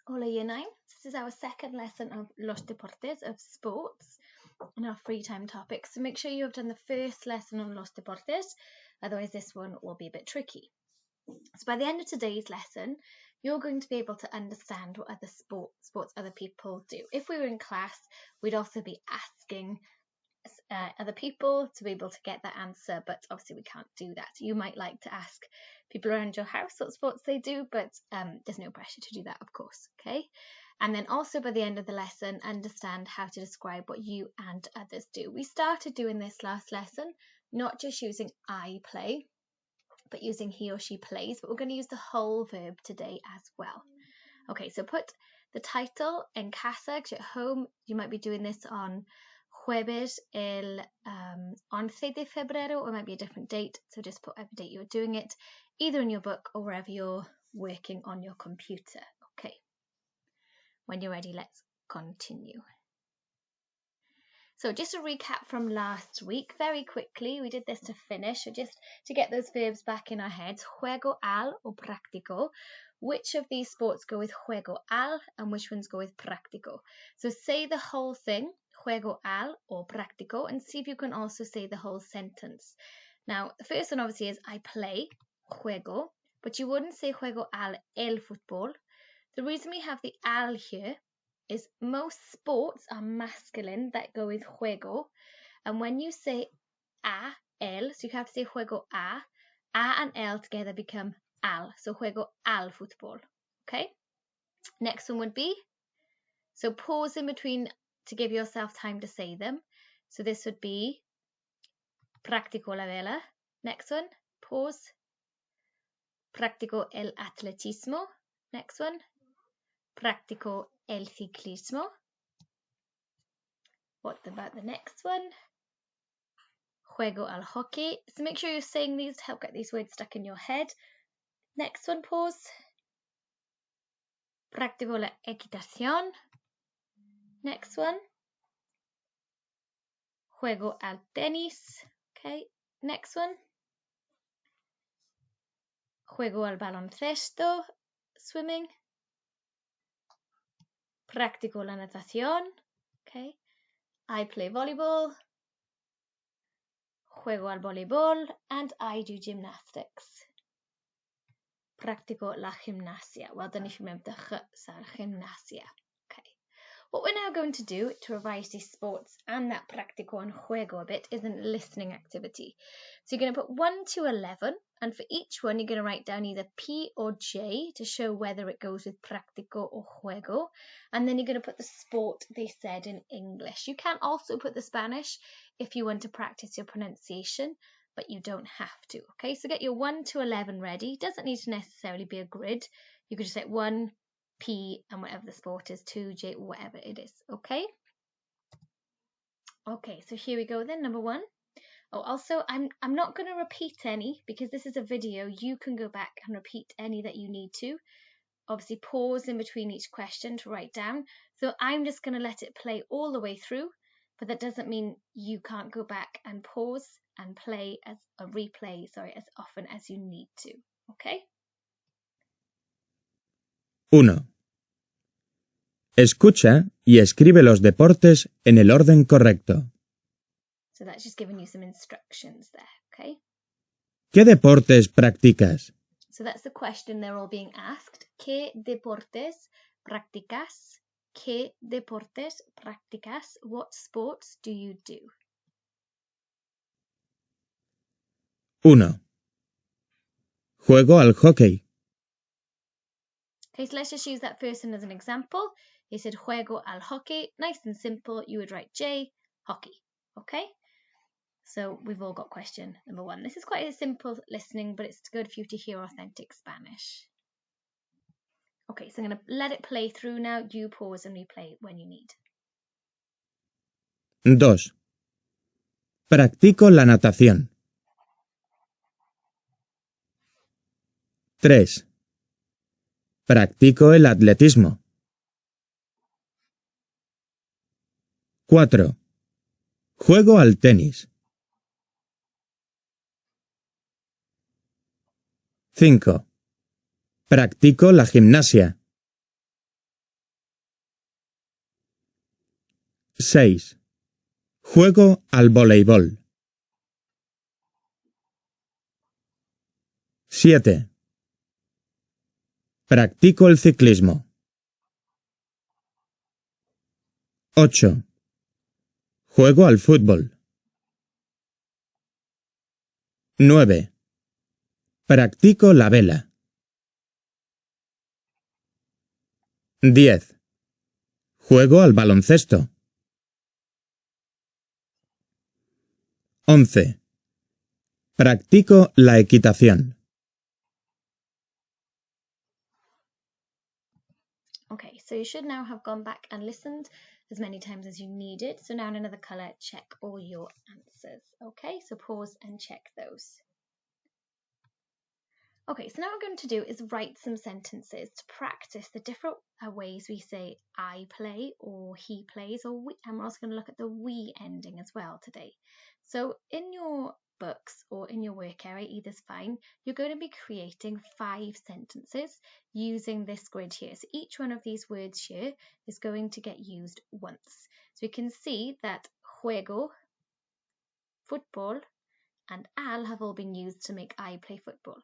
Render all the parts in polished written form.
Hola Year 9. This is our second lesson of Los Deportes, of sports, and our free time topics. So make sure you have done the first lesson on Los Deportes, otherwise this one will be a bit tricky. So by the end of today's lesson, you're going to be able to understand what other sports other people do. If we were in class, we'd also be asking other people to be able to get that answer, but obviously we can't do that. You might like to ask people around your house what sports they do, but there's no pressure to do that, of course, okay? And then also by the end of the lesson, understand how to describe what you and others do. We started doing this last lesson, not just using I play, but using he or she plays, but we're going to use the whole verb today as well. Okay, so put the title en casa, because at home you might be doing this on Jueves el 11 de febrero, or it might be a different date, so just put whatever date you're doing it, either in your book or wherever you're working on your computer. Okay, when you're ready, let's continue. So just a recap from last week, very quickly, we did this to finish, so just to get those verbs back in our heads. Juego al or practico. Which of these sports go with juego al and which ones go with practico? So say the whole thing, juego al or practico, and see if you can also say the whole sentence. Now, the first one obviously is I play, juego, but you wouldn't say juego al el fútbol. The reason we have the al here is most sports are masculine that go with juego, and when you say a, el, so you have to say juego a and el together become al, so juego al fútbol, okay? Next one would be, so pause in between to give yourself time to say them. So this would be practico la vela. Next one, pause. Practico el atletismo. Next one, practico el ciclismo. What about the next one? Juego al hockey. So make sure you're saying these to help get these words stuck in your head. Next one, pause. Practico la equitación. Next one. Juego al tenis. Okay, next one. Juego al baloncesto. Swimming. Practico la natación. Okay. I play volleyball. Juego al voleibol. And I do gymnastics. Practico la gimnasia. Well done if you remember the gimnasia. Okay. What we're now going to do to revise these sports and that practico and juego a bit is a listening activity. So you're going to put 1 to 11, and for each one you're going to write down either P or J to show whether it goes with practico or juego, and then you're going to put the sport they said in English. You can also put the Spanish if you want to practice your pronunciation, but you don't have to. Okay, so get your 1 to 11 ready. Doesn't need to necessarily be a grid. You could just say 1, P, and whatever the sport is, 2, J, whatever it is, okay? Okay, so here we go then, number 1. Oh, also, I'm not going to repeat any, because this is a video. You can go back and repeat any that you need to. Obviously, pause in between each question to write down. So I'm just going to let it play all the way through, but that doesn't mean you can't go back and pause and play as often as you need to, okay? 1. Escucha y escribe los deportes en el orden correcto. So that's just giving you some instructions there, okay? ¿Qué deportes practicas? So that's the question they're all being asked. ¿Qué deportes practicas? ¿Qué deportes practicas? What sports do you do? 1. Juego al hockey. Okay, so let's just use that first one as an example. He said juego al hockey. Nice and simple. You would write J, hockey. Okay? So we've all got question number 1. This is quite a simple listening, but it's good for you to hear authentic Spanish. Okay, so I'm going to let it play through now. You pause and replay when you need. 2. Practico la natación. 3. Practico el atletismo. 4. Juego al tenis. 5. Practico la gimnasia. 6. Juego al voleibol. 7. Practico el ciclismo. 8. Juego al fútbol. 9. Practico la vela. 10. Juego al baloncesto. 11. Practico la equitación. Okay, so you should now have gone back and listened as many times as you needed. So now in another colour, check all your answers. Okay, so pause and check those. Okay, so now what we're going to do is write some sentences to practice the different ways we say I play or he plays, or we, and we're also going to look at the we ending as well today. So in your books or in your work area, either's fine, you're going to be creating 5 sentences using this grid here. So each one of these words here is going to get used once. So we can see that juego, football, and al have all been used to make I play football.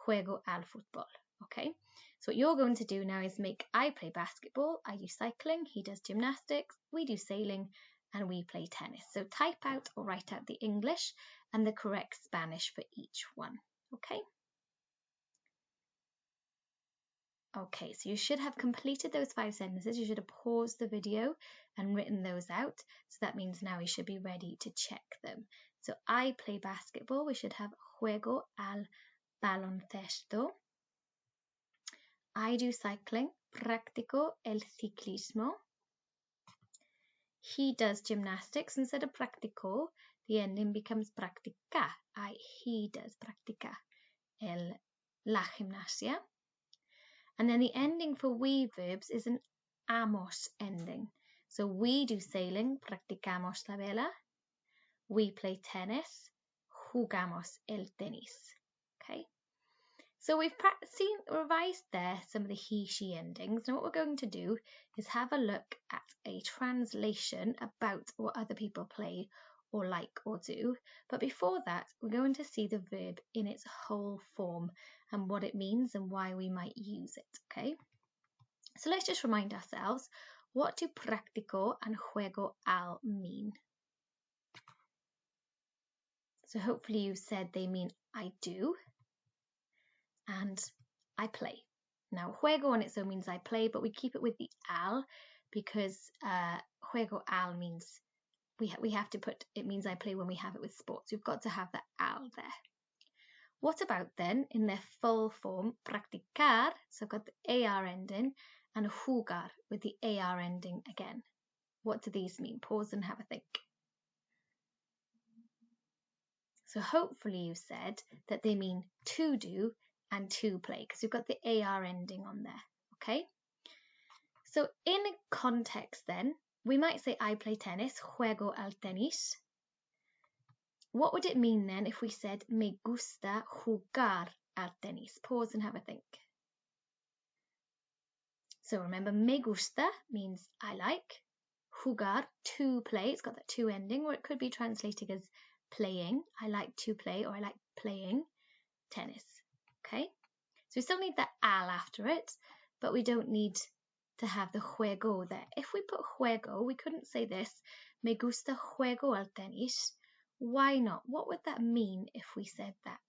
Juego al fútbol. Okay, so what you're going to do now is make I play basketball, I do cycling, he does gymnastics, we do sailing, and we play tennis. So type out or write out the English and the correct Spanish for each one. Okay. Okay, so you should have completed those 5 sentences. You should have paused the video and written those out. So that means now we should be ready to check them. So I play basketball. We should have juego al baloncesto. I do cycling. Practico el ciclismo. He does gymnastics. Instead of practico, the ending becomes practica. He does practica la gimnasia. And then the ending for we verbs is an amos ending. So we do sailing, practicamos la vela. We play tennis, jugamos el tenis. Okay. So we've revised there some of the he, she endings. Now what we're going to do is have a look at a translation about what other people play or like or do. But before that, we're going to see the verb in its whole form and what it means and why we might use it, okay? So let's just remind ourselves, what do practico and juego al mean? So hopefully you said they mean I do and I play. Now, juego on its own means I play, but we keep it with the al because juego al means we have to put, it means I play when we have it with sports. We've got to have the al there. What about then in their full form, practicar, so I've got the AR ending, and jugar with the AR ending again. What do these mean? Pause and have a think. So hopefully you said that they mean to do and to play because we've got the AR ending on there, okay? So in a context then, we might say I play tennis, juego al tenis. What would it mean then if we said me gusta jugar al tenis? Pause and have a think. So remember, me gusta means I like. Jugar, to play, it's got that to ending, or it could be translated as playing. I like to play, or I like playing tennis. Okay? So we still need the al after it, but we don't need to have the juego there. If we put juego, we couldn't say this, me gusta juego al tenis. Why not? What would that mean if we said that?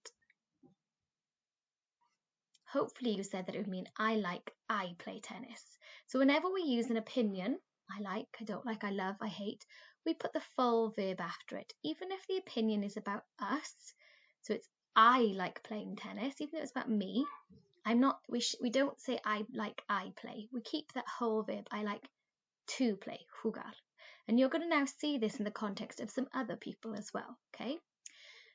Hopefully you said that it would mean I like, I play tennis. So whenever we use an opinion, I like, I don't like, I love, I hate, we put the full verb after it, even if the opinion is about us. So it's I like playing tennis, even though it's about me. We don't say I like, I play. We keep that whole verb, I like to play, jugar. And you're going to now see this in the context of some other people as well, okay?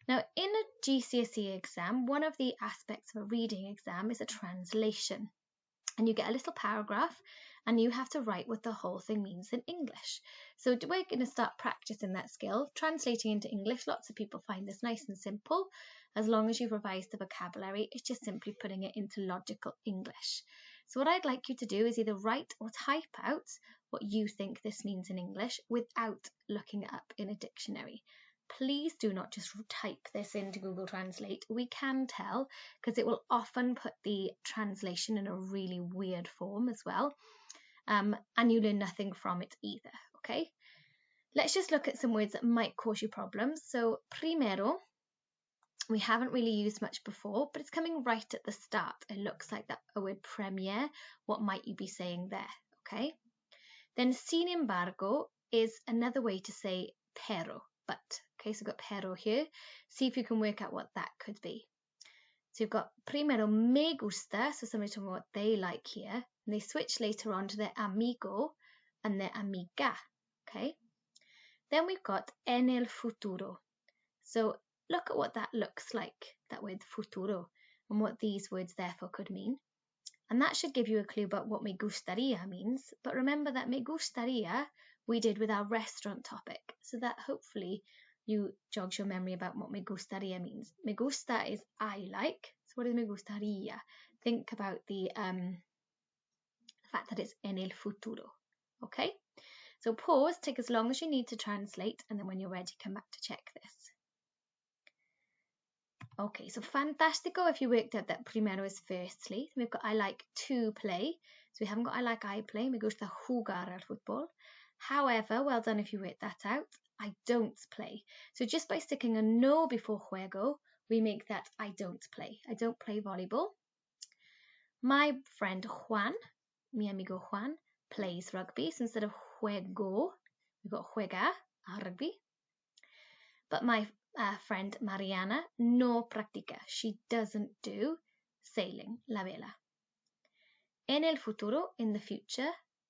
Now, in a GCSE exam, one of the aspects of a reading exam is a translation. And you get a little paragraph and you have to write what the whole thing means in English. So we're going to start practicing that skill, translating into English. Lots of people find this nice and simple. As long as you've revised the vocabulary, it's just simply putting it into logical English. So what I'd like you to do is either write or type out what you think this means in English without looking it up in a dictionary. Please do not just type this into Google Translate. We can tell because it will often put the translation in a really weird form as well. And you learn nothing from it either, okay? Let's just look at some words that might cause you problems. So, primero, we haven't really used much before, but it's coming right at the start. It looks like that a word premier. What might you be saying there, okay? Then, sin embargo is another way to say pero, but. Okay, so we've got pero here. See if you can work out what that could be. So you've got primero me gusta, so somebody talking about what they like here, and they switch later on to their amigo and their amiga, okay? Then we've got en el futuro. So look at what that looks like, that word futuro, and what these words therefore could mean. And that should give you a clue about what me gustaría means. But remember that me gustaría we did with our restaurant topic, so that hopefully you jogs your memory about what me gustaría means. Me gusta is I like. So what is me gustaría? Think about the fact that it's en el futuro. Okay? So pause, take as long as you need to translate, and then when you're ready, come back to check this. Okay, so fantastico if you worked out that primero is firstly. We've got I like to play. So we haven't got I like I play. Me gusta jugar al fútbol. However, well done if you worked that out. I don't play. So just by sticking a no before juego, we make that I don't play. I don't play volleyball. My friend Juan, mi amigo Juan, plays rugby. So instead of juego, we've got juega a rugby. But my friend Mariana no practica. She doesn't do sailing, la vela. En el futuro, in the future.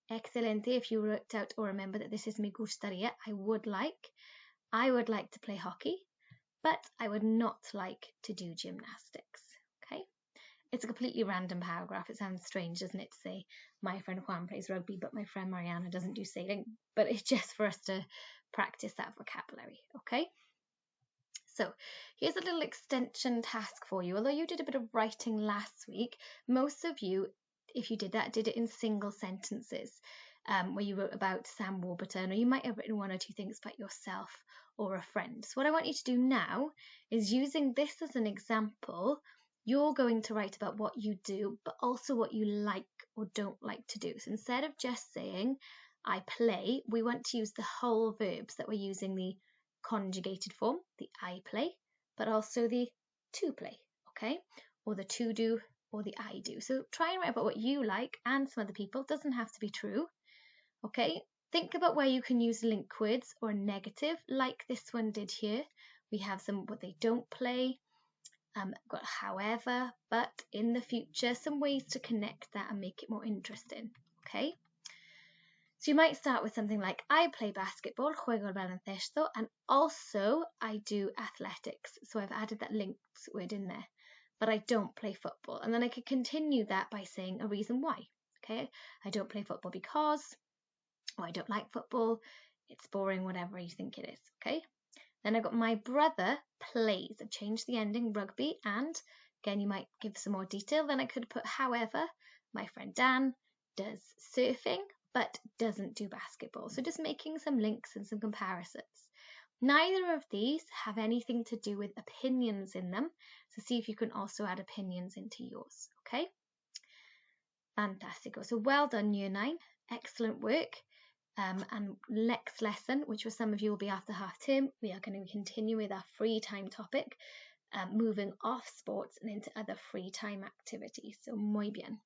Excelente if you worked out or remember that this is me gustaría. I would like to play hockey, but I would not like to do gymnastics. Okay? It's a completely random paragraph. It sounds strange, doesn't it, to say my friend Juan plays rugby, but my friend Mariana doesn't do sailing. But it's just for us to practice that vocabulary. Okay? So here's a little extension task for you. Although you did a bit of writing last week, most of you, if you did that, did it in single sentences where you wrote about Sam Warburton, or you might have written one or two things about yourself or a friend. So what I want you to do now is, using this as an example, you're going to write about what you do, but also what you like or don't like to do. So instead of just saying I play, we want to use the whole verbs that we're using the conjugated form, the I play, but also the to play, okay? Or the to do or the I do. So try and write about what you like and some other people. It doesn't have to be true, okay? Think about where you can use link words or negative, like this one did here. We have some what they don't play, got however, but, in the future, some ways to connect that and make it more interesting, okay? So you might start with something like, I play basketball, juego el baloncesto, and also I do athletics. So I've added that linked word in there, but I don't play football. And then I could continue that by saying a reason why. Okay, I don't play football because, or I don't like football, it's boring, whatever you think it is. Okay, then I've got my brother plays. I've changed the ending, rugby, and again, you might give some more detail. Then I could put, however, my friend Dan does surfing, but doesn't do basketball. So just making some links and some comparisons. Neither of these have anything to do with opinions in them. So see if you can also add opinions into yours. Okay? Fantastico. So well done, Year 9. Excellent work. And next lesson, which for some of you will be after half term, we are going to continue with our free time topic, moving off sports and into other free time activities. So muy bien.